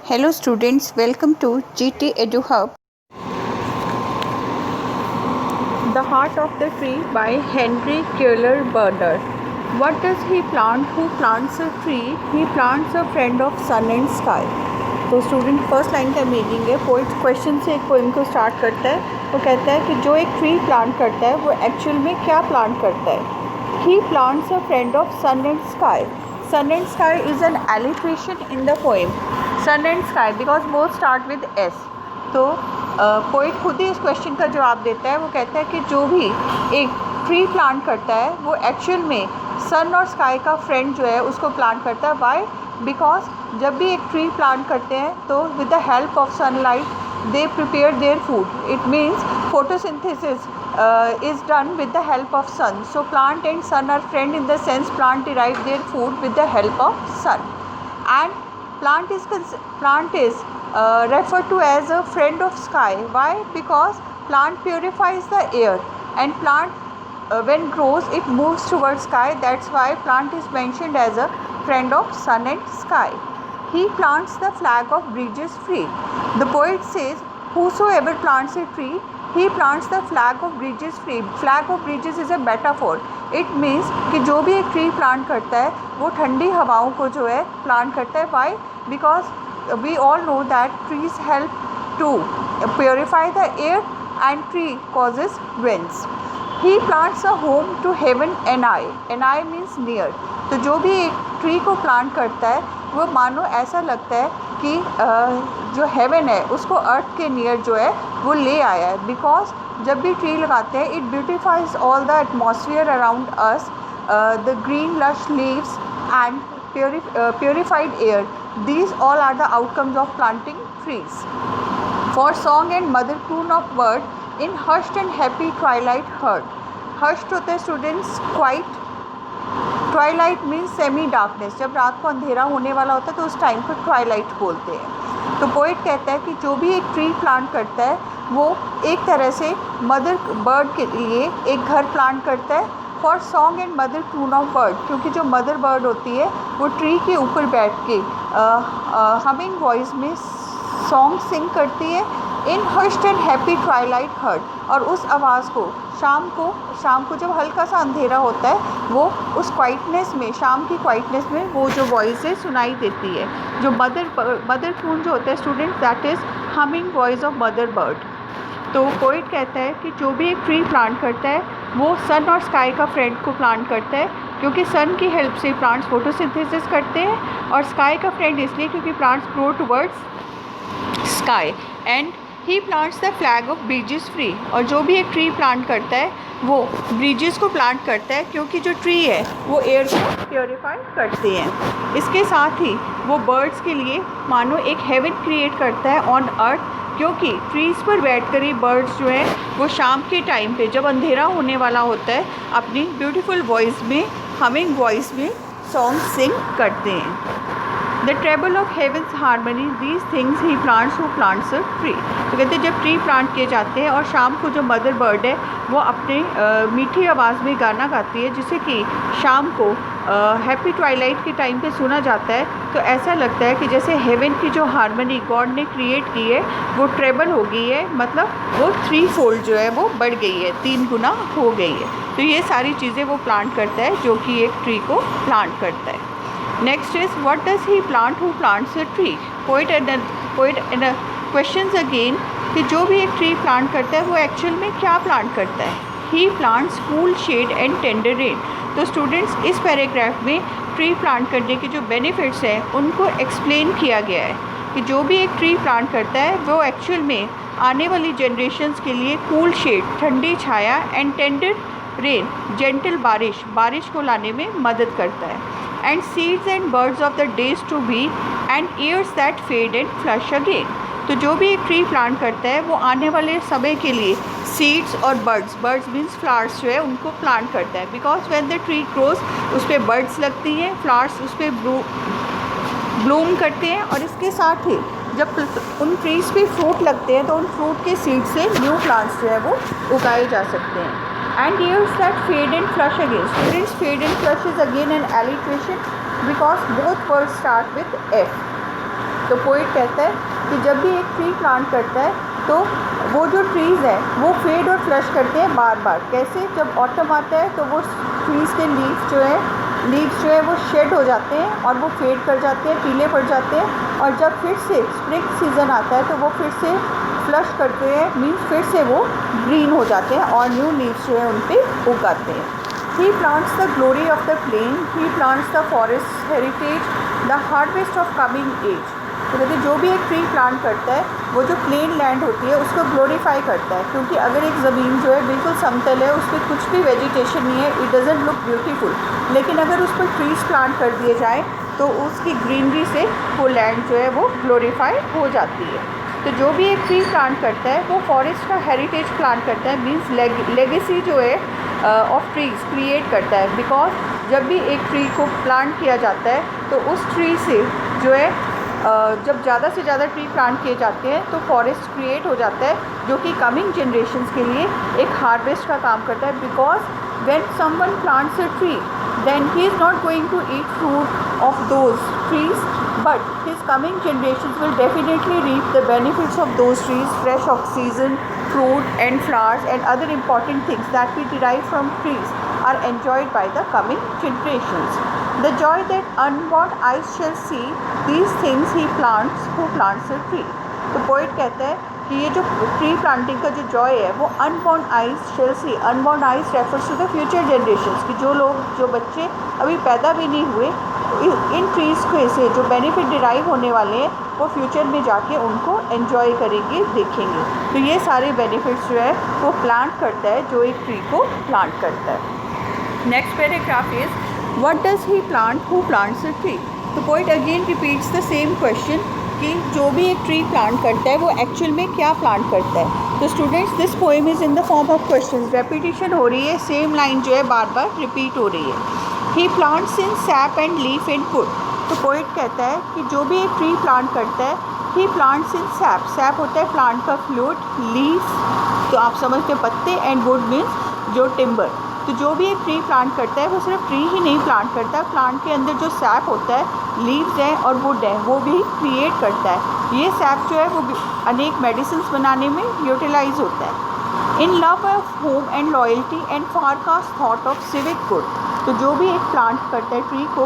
Hello students, welcome to GT Edu Hub. The Heart of the Tree by Henry Keller Bernard. What does he plant? Who plants a tree? He plants a friend of sun and sky. तो student first line का meaning है, poet question से एक poem को start करता है। वो कहता है कि जो एक ट्री प्लांट करता है वो एक्चुअल में क्या प्लांट करता है। He plants a friend of sun and sky. Sun and sky is an alliteration in the poem. Sun and sky because both start with S. तो पोइट खुद ही इस क्वेश्चन का जवाब देता है. वो कहता है कि जो भी एक ट्री प्लांट करता है वो एक्चुअल में सन और स्काई का फ्रेंड जो है उसको प्लांट करता है. वाई? बिकॉज जब भी एक ट्री प्लांट करते हैं तो with the help of sunlight they prepare their food. It means photosynthesis is done with the help of sun. So plant and sun are friend in the sense plant derive their food with the help of sun. And plant is referred to as a friend of sky. Why? Because plant purifies the air, and plant when grows it moves towards sky. That's why plant is mentioned as a friend of sun and sky. He plants the flag of bridges free. The poet says, whosoever plants a tree, he plants the flag of bridges free. Flag of bridges is a metaphor. It means कि जो भी एक tree plant करता है वो ठंडी हवाओं को जो है प्लांट करता है. Why? Because we all know that trees help to purify the air and tree causes winds. He plants a home to heaven and I. And I means near. तो जो भी एक ट्री को प्लांट करता है वो मानो ऐसा लगता है कि जो हेवन है उसको अर्थ के नियर जो है वो ले आया है. बिकॉज जब भी ट्री लगाते हैं it beautifies all the atmosphere around us. The green lush leaves and purified air. These all are the outcomes of planting trees. For song and mother croon of bird in hushed and happy twilight heard. Hushed होते हैं students quite. Twilight means semi darkness. जब रात को अंधेरा होने वाला होता है तो उस टाइम को ट्वाइलाइट बोलते हैं. तो पोइट कहता है कि जो भी एक ट्री प्लांट करता है वो एक तरह से मदर बर्ड के लिए एक घर प्लांट करता है. For song and mother croon of bird, क्योंकि जो मदर बर्ड होती है वो ट्री के ऊपर बैठ के हमिंग वॉइस में सॉन्ग सिंग करती है. In hushed and happy twilight heard. और उस आवाज़ को शाम को जब हल्का सा अंधेरा होता है वो उस क्वाइटनेस में, शाम की क्वाइटनेस में वो जो वॉइस है सुनाई देती है. जो मदर क्रून जो होता है student, that is humming voice of mother bird. तो पोइट कहता है कि जो भी एक ट्री प्लांट करता है वो सन और स्काई का फ्रेंड को प्लांट करता है, क्योंकि सन की हेल्प से प्लांट्स फोटोसिंथेसिस करते हैं. और स्काई का फ्रेंड इसलिए क्योंकि plants grow towards sky. And he plants the flag of bridges free. और जो भी एक ट्री प्लांट करता है वो ब्रिजेस को प्लांट करता है, क्योंकि जो ट्री है वो एयर को प्योरीफाई करते हैं. इसके साथ ही वो बर्ड्स के लिए मानो एक हेवन क्रिएट करता है ऑन अर्थ, क्योंकि ट्रीज़ पर बैठकर ही बर्ड्स जो हैं वो शाम के टाइम पे जब अंधेरा होने वाला होता है अपनी ब्यूटीफुल वॉइस में, हमिंग वॉइस में सॉन्ग सिंग करते हैं. The treble of heaven's harmony, these things he plants who plants a tree. तो कहते हैं जब ट्री प्लांट किए जाते हैं और शाम को जो मदर बर्ड है वो अपने मीठी आवाज़ में गाना गाती है, जिसे कि शाम को हैप्पी ट्वाइलाइट के टाइम पे सुना जाता है. तो ऐसा लगता है कि जैसे हेवन की जो हारमनी गॉड ने क्रिएट की है वो ट्रेबल हो गई है, मतलब वो 3 फोल्ड जो है वो बढ़ गई है, 3 गुना हो गई है. तो ये सारी चीज़ें वो प्लांट करता है जो कि एक ट्री को प्लांट करता है. Next is what does he plant who plants a tree. Poet and questions again कि जो भी एक ट्री प्लांट करता है वो एक्चुअल में क्या प्लांट करता है. He plants cool shade and tender rain. तो स्टूडेंट्स इस पैराग्राफ में ट्री प्लांट करने के जो बेनिफिट्स हैं उनको एक्सप्लेन किया गया है कि जो भी एक ट्री प्लांट करता है वो एक्चुअल में आने वाली जनरेशन्स के लिए कूल शेड, ठंडी छाया, एंड टेंडर रेन, जेंटल बारिश को लाने में मदद करता है. And seeds and birds of the days to be and years that fade and flush again. तो जो भी एक ट्री प्लांट करता है वो आने वाले समय के लिए सीड्स और बर्ड्स मीन्स फ्लावर्स जो है उनको प्लांट करता है. Because when the tree grows उस पर बर्ड्स लगती हैं, फ्लावर्स उस पर ब्लूम करते हैं. और इसके साथ ही जब उन ट्रीज़ पे फ्रूट लगते हैं तो उन फ्रूट के सीड से न्यू प्लांट्स जो है वो उगाए जा सकते हैं. And years that fade and flush again. Students, fade and flush is again an alliteration because both words start with F. तो पोइट कहता है कि जब भी एक ट्री प्लांट करता है तो वो जो ट्रीज़ हैं वो फेड और फ्लश करते हैं बार बार। कैसे? जब ऑटम आता है तो वो ट्रीज़ के लीव्स जो है वो शेड हो जाते हैं और वो फेड कर जाते हैं, पीले पड़ जाते हैं, और जब फिर से स्प्रिंग सीज़न आता है तो वो फिर से फ्लश करते हैं, मीन्स फिर से वो ग्रीन हो जाते हैं और न्यू लीव्स जो है उन पर उग आते हैं। He plants the glory of the plain, he plants the forest heritage, the harvest of coming age। तो कहते जो भी एक ट्री प्लांट करता है वो जो प्लेन लैंड होती है उसको ग्लोरीफाई करता है, क्योंकि अगर एक ज़मीन जो है बिल्कुल समतल है, उस पर कुछ भी वेजिटेशन नहीं है, इट डज़ंट लुक ब्यूटीफुल। लेकिन अगर उस पर ट्रीज़ प्लांट कर दिए जाए तो उसकी ग्रीनरी से वो लैंड जो है वो ग्लोरीफाई हो जाती है। तो जो भी एक ट्री प्लांट करता है वो फॉरेस्ट का हेरिटेज प्लांट करता है, मीन्स लेगेसी जो है ऑफ ट्रीज़ क्रिएट करता है। बिकॉज जब भी एक ट्री को प्लांट किया जाता है तो उस ट्री से जो है जब ज़्यादा से ज़्यादा ट्री प्लांट किए जाते हैं तो फॉरेस्ट क्रिएट हो जाता है, जो कि कमिंग जनरेशन्स के लिए एक हार्वेस्ट का काम करता है। Because when someone plants a tree then he is not going to eat fruit of those trees, but his coming generations will definitely reap the benefits of those trees, fresh oxygen, fruit and flowers and other important things that we derive from trees are enjoyed by the coming generations. The joy that unborn eyes shall see, these things he plants who plants a tree। तो poet कहता है कि ये जो tree planting का जो joy है वो unborn eyes shall see, unborn eyes refers to the future generations, कि जो बच्चे अभी पैदा भी नहीं हुए इन ट्रीज़ के से जो बेनिफिट डिराइव होने वाले हैं वो फ्यूचर में जाके उनको एंजॉय करेंगे, देखेंगे। तो ये सारे बेनिफिट्स जो है वो प्लांट करता है जो एक ट्री को प्लांट करता है। Next paragraph is what does he plant who plants a tree. तो poet again repeats the same question कि जो भी एक ट्री प्लांट करता है वो एक्चुअल में क्या प्लांट करता है। तो students this poem is in the form of questions, repetition हो रही है, सेम लाइन जो है बार बार रिपीट हो रही है। He plants in sap and leaf and wood. तो पोइट कहता है कि जो भी एक ट्री प्लांट करता है he plants in SAP, SAP होता है प्लांट का फ्लूइड, लीफ तो आप समझते हैं पत्ते, एंड वुड मीन्स जो टिम्बर। तो जो भी एक ट्री प्लांट करता है वो सिर्फ ट्री ही नहीं प्लांट करता, प्लांट के अंदर जो सैप होता है, लीव्स हैं और वुड है वो भी क्रिएट करता है। ये सैप जो है वो अनेक मेडिसिन्स बनाने में यूटिलाइज होता है। In love of home and loyalty and farcast thought of civic good. तो जो भी एक प्लांट करता है ट्री को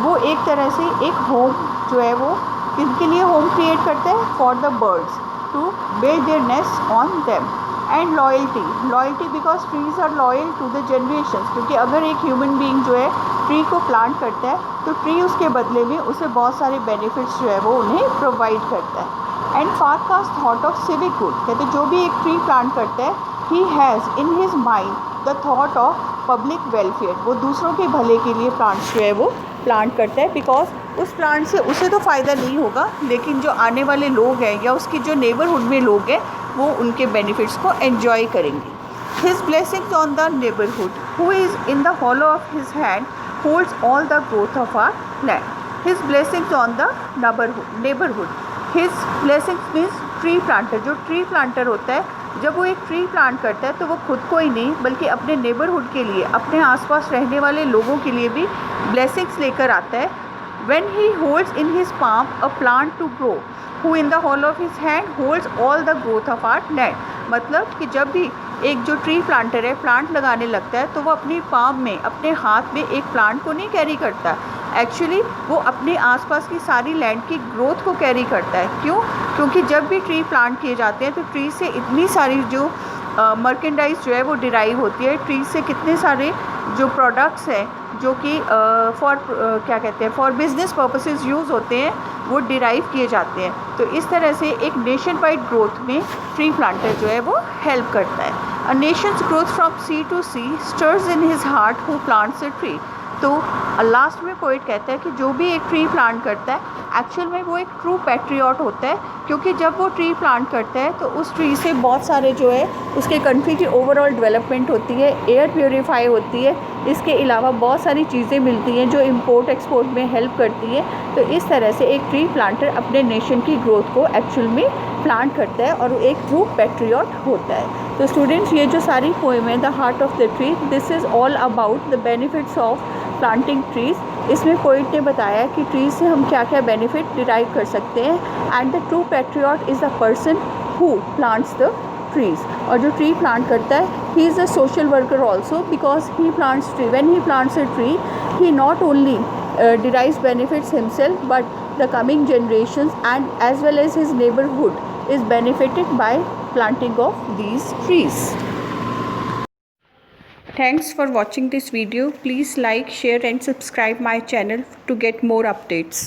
वो एक तरह से एक होम जो है वो किसके लिए होम क्रिएट करता है, for the birds to build their nest on them. And loyalty because trees are loyal to the generations, क्योंकि अगर एक ह्यूमन बीइंग जो है ट्री को प्लांट करता है तो ट्री उसके बदले में उसे बहुत सारे बेनिफिट्स जो है वो उन्हें प्रोवाइड करता है। And farcast thought of civic good, कहते जो भी एक ट्री प्लांट करता है he has in his mind the thought of public welfare, वो दूसरों के भले के लिए प्लांट्स जो है वो प्लांट करता है। बिकॉज उस प्लांट से उसे तो फ़ायदा नहीं होगा, लेकिन जो आने वाले लोग हैं या उसकी जो नेबरहुड में लोग हैं वो उनके बेनिफिट्स को एंजॉय करेंगे। His blessings on the neighbourhood who is in the hollow of his hand holds all the growth of our land. His blessings on the neighborhood. His blessings means tree planter। जो tree planter होता है जब वो एक tree plant करता है तो वो खुद को ही नहीं बल्कि अपने नेबरहुड के लिए, अपने आसपास रहने वाले लोगों के लिए भी ब्लेसिंग्स लेकर आता है। When he holds in his palm a plant to grow, who in the hollow of his hand holds all the growth of our land। मतलब कि जब भी एक जो ट्री प्लांटर है प्लांट लगाने लगता है तो वो अपनी पाम में, अपने हाथ में एक प्लांट को नहीं कैरी करता, एक्चुअली वो अपने आसपास की सारी लैंड की ग्रोथ को कैरी करता है। क्यों? क्योंकि जब भी ट्री प्लांट किए जाते हैं तो ट्री से इतनी सारी जो मर्केंडाइज जो है वो डिराइव होती है, ट्री से कितने सारे जो प्रोडक्ट्स हैं जो कि फॉर बिजनेस पर्पसेस यूज़ होते हैं वो डिराइव किए जाते हैं। तो इस तरह से एक नेशन वाइड ग्रोथ में ट्री प्लांटर जो है वो हेल्प करता है। A nation's growth from sea to sea stirs in his heart who plants a tree. तो लास्ट में पोइट कहता है कि जो भी एक ट्री प्लांट करता है एक्चुअल में वो एक ट्रू पैट्रियट होता है, क्योंकि जब वो ट्री प्लांट करता है तो उस ट्री से बहुत सारे जो है उसके कंट्री की ओवरऑल डेवलपमेंट होती है, एयर प्योरीफाई होती है, इसके अलावा बहुत सारी चीज़ें मिलती हैं जो इंपोर्ट एक्सपोर्ट में हेल्प करती है। तो इस तरह से एक ट्री प्लांटर अपने नेशन की ग्रोथ को एक्चुअल में प्लांट करता है और एक ट्रू पैट्रियट होता है। तो स्टूडेंट्स ये जो सारी पोएम है the heart of the tree, this is all about the benefits of planting trees. इसमें पोइट ने बताया कि ट्रीज से हम क्या क्या बेनिफिट डिराइव कर सकते हैं। And the true patriot is the person who plants the trees. और जो ट्री प्लांट करता है, he is a social worker also, because he plants tree. When he plants a tree, he not only derives benefits himself, but the coming generations and as well as his neighborhood is benefited by planting of these trees. Thanks for watching this video. Please like, share and subscribe my channel to get more updates.